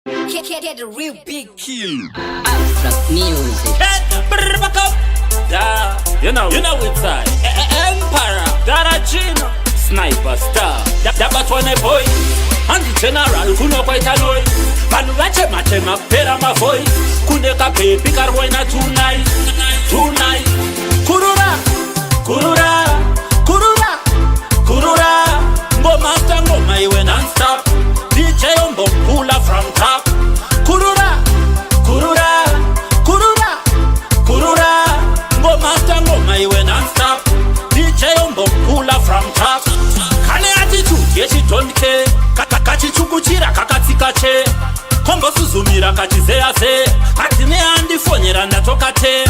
Get a real big kill. Abstract music. Back up. Da, you know it's Empire, Darajino, Sniper Star. That one a boy. And the general, who know quite a noise. Manu vache mache mapera my voice. Kuneka pe pikar waina tonight. Kurura, kurura, kurura, kurura. Go master, go my way non-stop. DJ Umbo pull up from top. Kurura, kurura, kurura, kurura. Go master, go my way non-stop. DJ Umbo pull up from top. Kane attitude, yes it don't care. Kachichukuchira kakatsikache. Kombo suzumira kachizea se. Atine andi fonyera ndatoka te.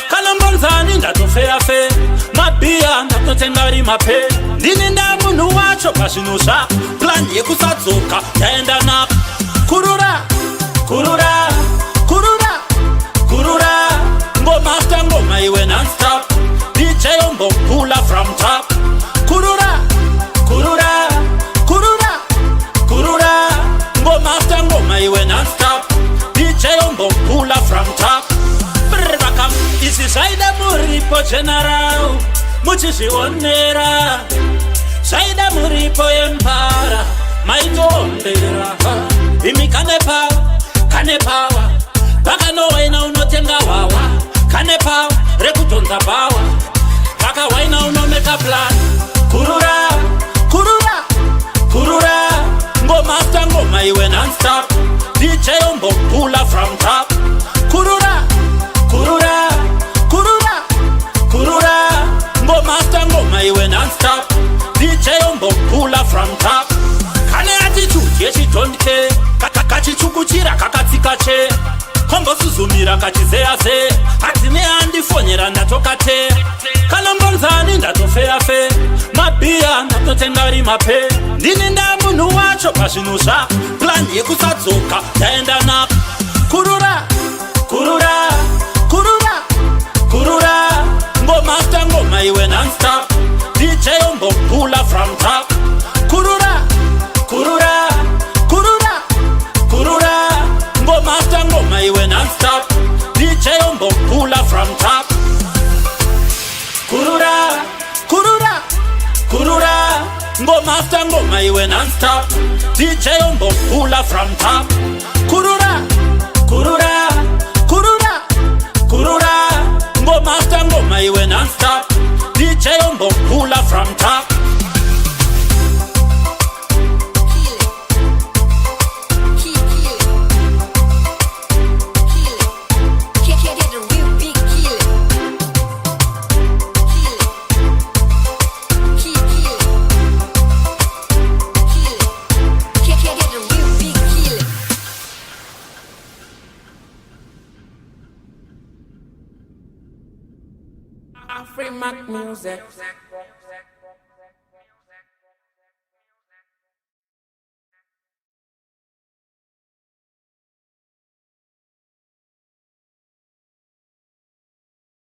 Kalambonzani ndatofea fe. Mabia ndatotengari mape. Ndini ndamunhu wacho pashinusha. Plan yekusatsoka yaenda na. Kurura, kurura, kurura, kurura. Ngo master ngo maiwe non-stop. DJ Umbo pull up from top. Kurura, kurura, kurura, kurura. Ngo master ngo maiwe non-stop. DJ Umbo pull up from top. Brrrrakam isi shaida muripo general. Muchishionera shaida muripo empara. Maitondera imi kane power baka no waina unotenga wawa. Kane power rekutonza power baka waina unomeka plan. Kurura, kurura, kurura. Ngo master ngo maiwe non-stop. DJ Umbo pull up from top. Kurura, kurura, kurura, kurura. Ngo master ngo maiwe non-stop. DJ Umbo pull up from top. Kane attitude yes it don't care. Kachichukuchira kakatsikache. Kombo suzumira kachizea se. Atine andi fonyera ndatoka te. Kalambonzani ndatofea fe. Mabia ndatotengari mape. Ndini ndamunhu wacho pashinusha. Plan yekusatsoka yaenda na. Kurura, kurura, kurura, kurura. Ngo master ngo maiwe non-stop. DJ Umbo pull up from top. Kurura, kurura, kurura, kurura. Ngo master ngo maiwe non-stop. DJ Umbo pull up from top. Kurura, kurura, kurura. Ngo master ngo maiwe non-stop. DJ Umbo pull up from top. Kurura, kurura, kurura, kurura. Ngo master ngo maiwe non-stop. DJ Umbo pull up from top. Free Mac music.